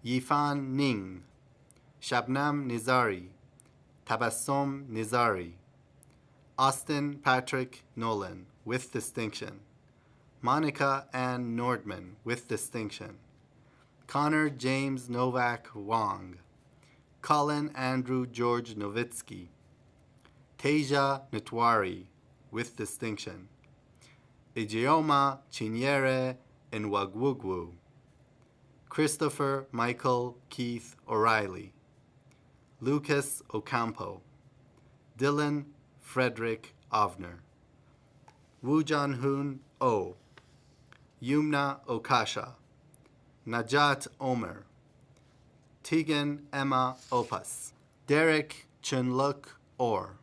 Yifan Ning, Shabnam Nizari, Tabassum Nizari, Austin Patrick Nolan, with distinction. Monica Ann Nordman, with distinction. Connor James Novak Wong, Colin Andrew George Novitsky, Teja Nitwari, with distinction. Ijeoma Chinyere Nwagwugwu, Christopher Michael Keith O'Reilly, Lucas Ocampo, Dylan Frederick Ovner, Woo Jun-hoon Oh, Yumna Okasha, Najat Omer, Tegan Emma Opas, Derek Chunluk Orr,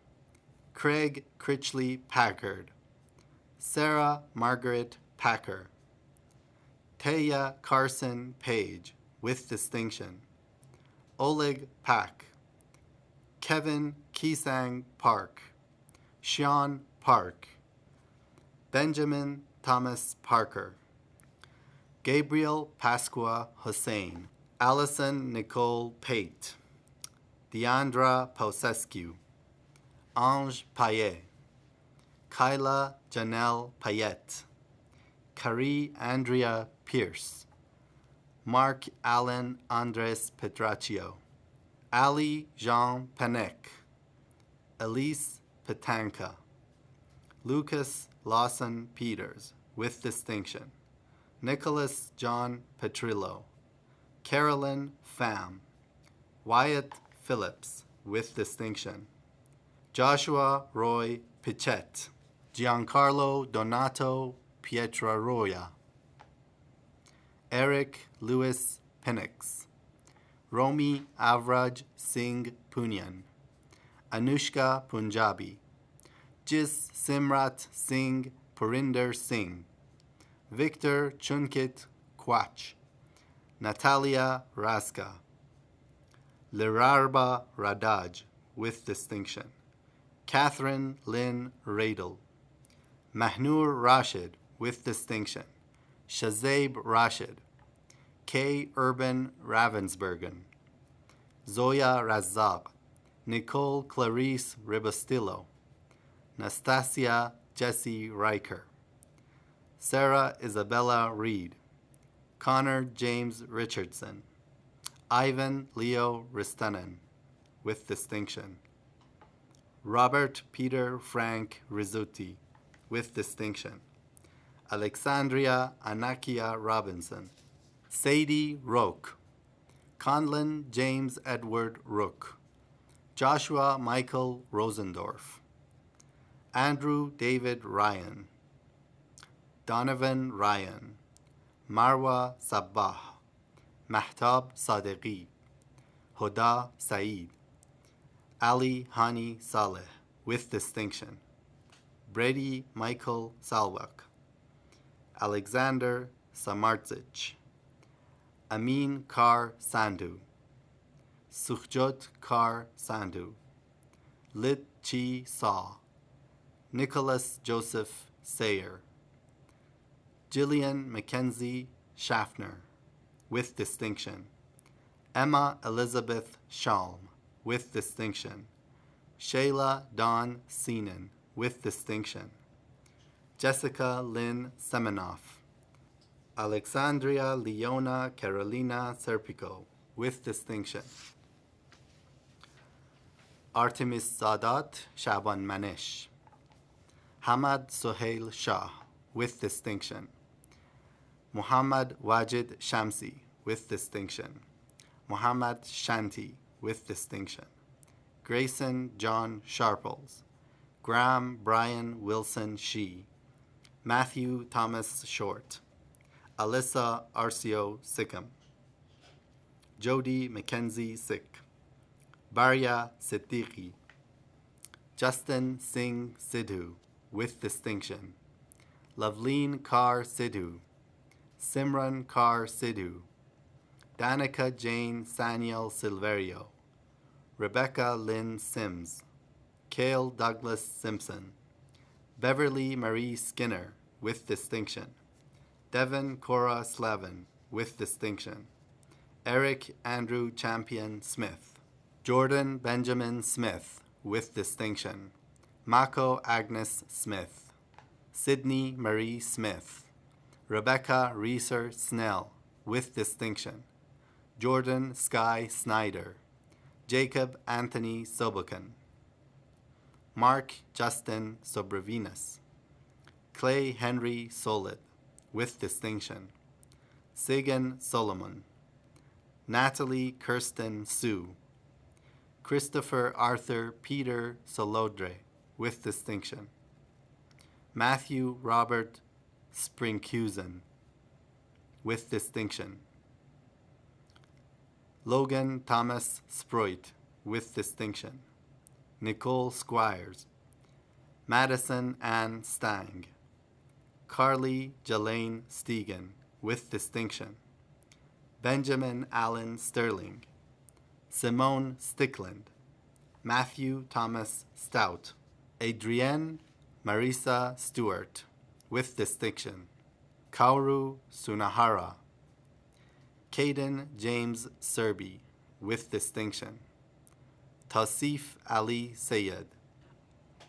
Craig Critchley Packard, Sarah Margaret Packer, Taya Carson Page, with distinction. Oleg Pak, Kevin Kisang Park, Sean Park, Benjamin Thomas Parker, Gabriel Pasqua Hussein, Allison Nicole Pate, Deandra Posescu, Ange Payet, Kyla Janelle Payette, Carrie Andrea Pierce, Mark Allen Andres Petraccio, Ali Jean Panek, Elise Petanka, Lucas Lawson Peters, with distinction. Nicholas John Petrillo, Carolyn Pham, Wyatt Phillips, with distinction. Joshua Roy Pichette, Giancarlo Donato Pietraroya, Eric Louis Penix, Romi Avraj Singh Punyan, Anushka Punjabi, Jis Simrat Singh Purinder Singh, Victor Chunkit Kwach, Natalia Raska, Lirarba Radaj, with distinction, Catherine Lynn Radel, Mahnur Rashid, with distinction, Shazaib Rashid, K. Urban Ravensbergen, Zoya Razak, Nicole Clarice Ribastillo, Nastasia Jessie Riker, Sarah Isabella Reed, Connor James Richardson, Ivan Leo Ristanen, with distinction, Robert Peter Frank Rizzuti, with distinction, Alexandria Anakia Robinson, Sadie Roque, Conlon James Edward Rook, Joshua Michael Rosendorf, Andrew David Ryan, Donovan Ryan, Marwa Sabbah, Mahtab Sadiqi, Huda Saeed, Ali Hani Saleh, with distinction, Brady Michael Salwak, Alexander Samardzic, Amin Kar Sandhu, Sukhjot Kar Sandhu, Lit Chi Saw, Nicholas Joseph Sayer, Jillian Mackenzie Schaffner, with distinction, Emma Elizabeth Shalm, with distinction, Shayla Dawn Seenan, with distinction, Jessica Lynn Semenoff, Alexandria Leona Carolina Serpico, with distinction, Artemis Sadat Shaban Manish, Hamad Sohail Shah, with distinction, Muhammad Wajid Shamsi, with distinction, Muhammad Shanti, with distinction, Grayson John Sharples, Graham Brian Wilson Shee, Matthew Thomas Short, Alyssa Arcio Sikkim, Jody Mackenzie Sick, Barya Siddiqui, Justin Singh Sidhu, with distinction, Loveleen Kaur Sidhu, Simran Kaur Sidhu, Danica Jane Saniel Silverio, Rebecca Lynn Sims, Cale Douglas Simpson, Beverly Marie Skinner, with distinction, Devin Cora Slavin, with distinction, Eric Andrew Champion Smith, Jordan Benjamin Smith, with distinction, Mako Agnes Smith, Sydney Marie Smith, Rebecca Reeser Snell, with distinction, Jordan Sky Snyder, Jacob Anthony Sobokan, Mark Justin Sobravinas, Clay Henry Solid, with distinction, Sagan Solomon, Natalie Kirsten Sue, Christopher Arthur Peter Solodre, with distinction, Matthew Robert Springhusen, with distinction, Logan Thomas Sproit, with distinction, Nicole Squires, Madison Ann Stang, Carly Jelaine Stegan, with distinction, Benjamin Allen Sterling, Simone Stickland, Matthew Thomas Stout, Adrienne Marisa Stewart, with distinction, Kauru Sunahara, Caden James Serby, with distinction, Tasif Ali Sayed,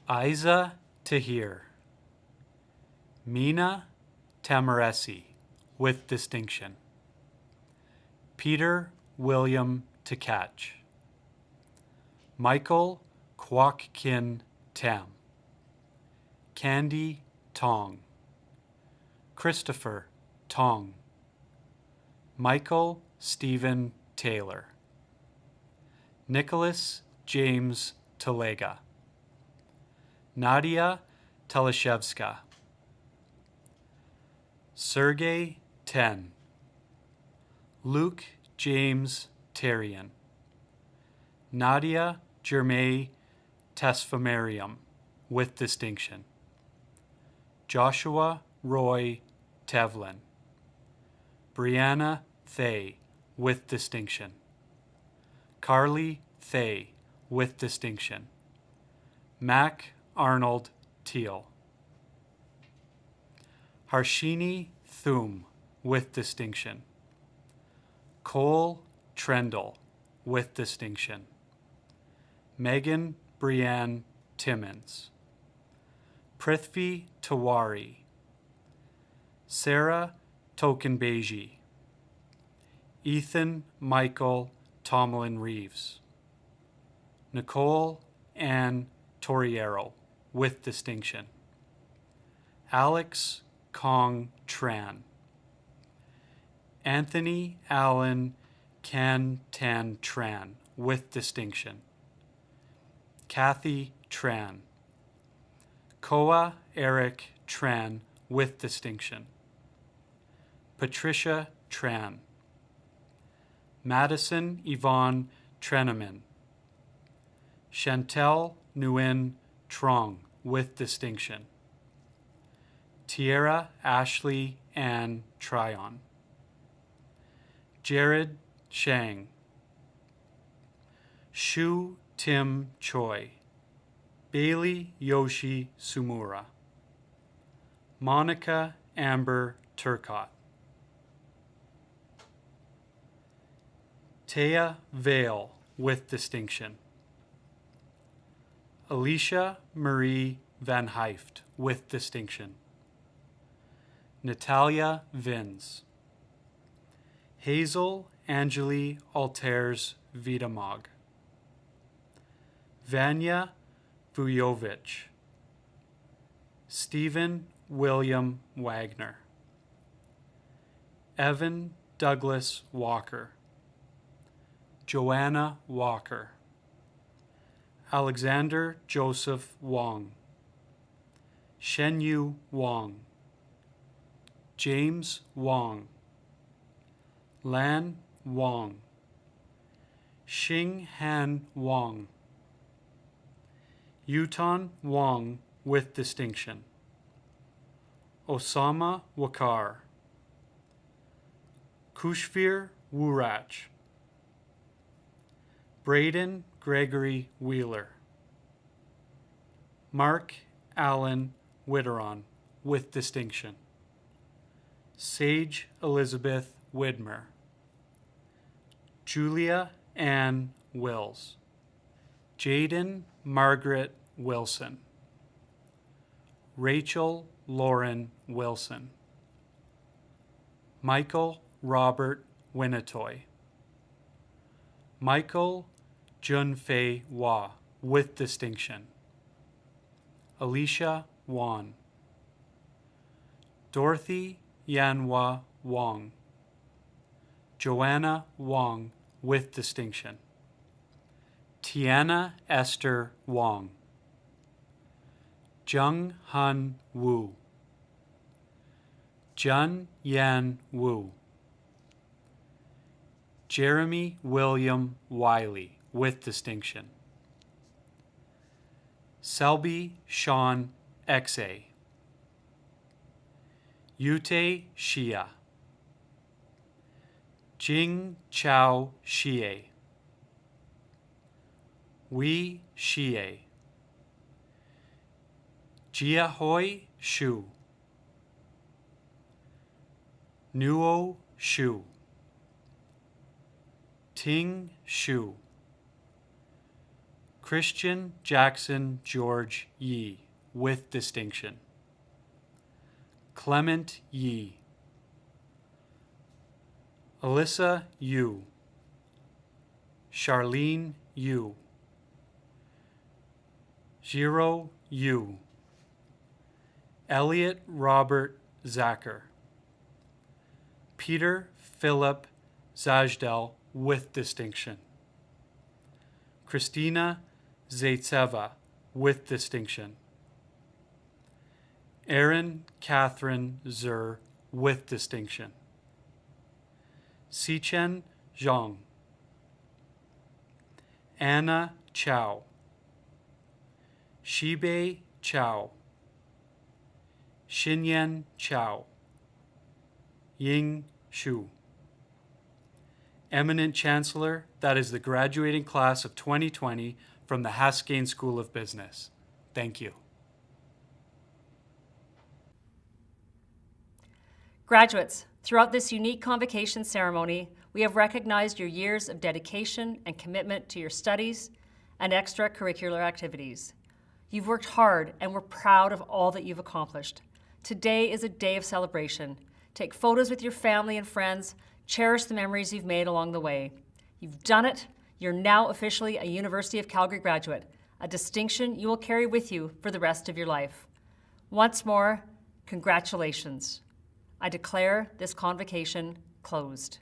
Aiza Tahir, Mina Tamaresi, with distinction, Peter William Takach, Michael Kwok Kin Tam, Candy Tong, Christopher Tong, Michael Stephen Taylor, Nicholas James Talega, Nadia Teleshevska. Sergey Ten. Luke James Terrian. Nadia Jermay Tesfamariam, with distinction. Joshua Roy Tevlin. Brianna Thay, with distinction. Carly Thay, with distinction. Mac Arnold Teal. Harshini Thum, with distinction. Cole Trendle, with distinction. Megan Brianne Timmons. Prithvi Tawari. Sarah Tokenbeji. Ethan Michael Tomlin Reeves. Nicole Ann Torriero, with distinction. Alex Kong Tran. Anthony Allen Can Tan Tran, with distinction. Kathy Tran. Koa Eric Tran, with distinction. Patricia Tran. Madison Yvonne Treneman. Chantel Nguyen Trong, with distinction. Tierra Ashley Ann Tryon. Jared Shang. Shu Tim Choi. Bailey Yoshi Sumura. Monica Amber Turcott. Taya Vale, with distinction. Alicia Marie Van Hyft, with distinction. Natalia Vins. Hazel Angeli Alters Vidamog. Vanya Vujovic. Stephen William Wagner. Evan Douglas Walker. Joanna Walker. Alexander Joseph Wong. Shenyu Wong. James Wong. Lan Wong. Xing Han Wong. Yutan Wong, with distinction. Osama Wakar. Kushvir Wurach. Braden Gregory Wheeler. Mark Allen Witteron, with distinction. Sage Elizabeth Widmer. Julia Ann Wills. Jaden Margaret Wilson. Rachel Lauren Wilson. Michael Robert Winnetoy. Michael Junfei Hua, with distinction. Alicia Wan. Dorothy Yanhua Wong. Joanna Wong, with distinction. Tiana Esther Wong. Jung Han Wu. Jun Yan Wu. Jeremy William Wiley, with distinction. Selby Sean Exe. Yute Shia. Jing Chao Xie. Wei Xie. Jiahoi Shu. Nuo Shu. Ting Shu. Christian Jackson George Yi, with distinction. Clement Yi. Alyssa Yu. Charlene Yu. Jiro Yu. Elliot Robert Zacher. Peter Philip Zajdel, with distinction. Christina Zaitseva, with distinction. Erin Catherine Zur, with distinction. Sichen Zhang. Anna Chow. Shibei Chow. Xinyan Chow. Ying Shu. Eminent Chancellor, that is the graduating class of 2020 from the Haskayne School of Business. Thank you. Graduates, throughout this unique convocation ceremony, we have recognized your years of dedication and commitment to your studies and extracurricular activities. You've worked hard and we're proud of all that you've accomplished. Today is a day of celebration. Take photos with your family and friends. Cherish the memories you've made along the way. You've done it. You're now officially a University of Calgary graduate, a distinction you will carry with you for the rest of your life. Once more, congratulations. I declare this convocation closed.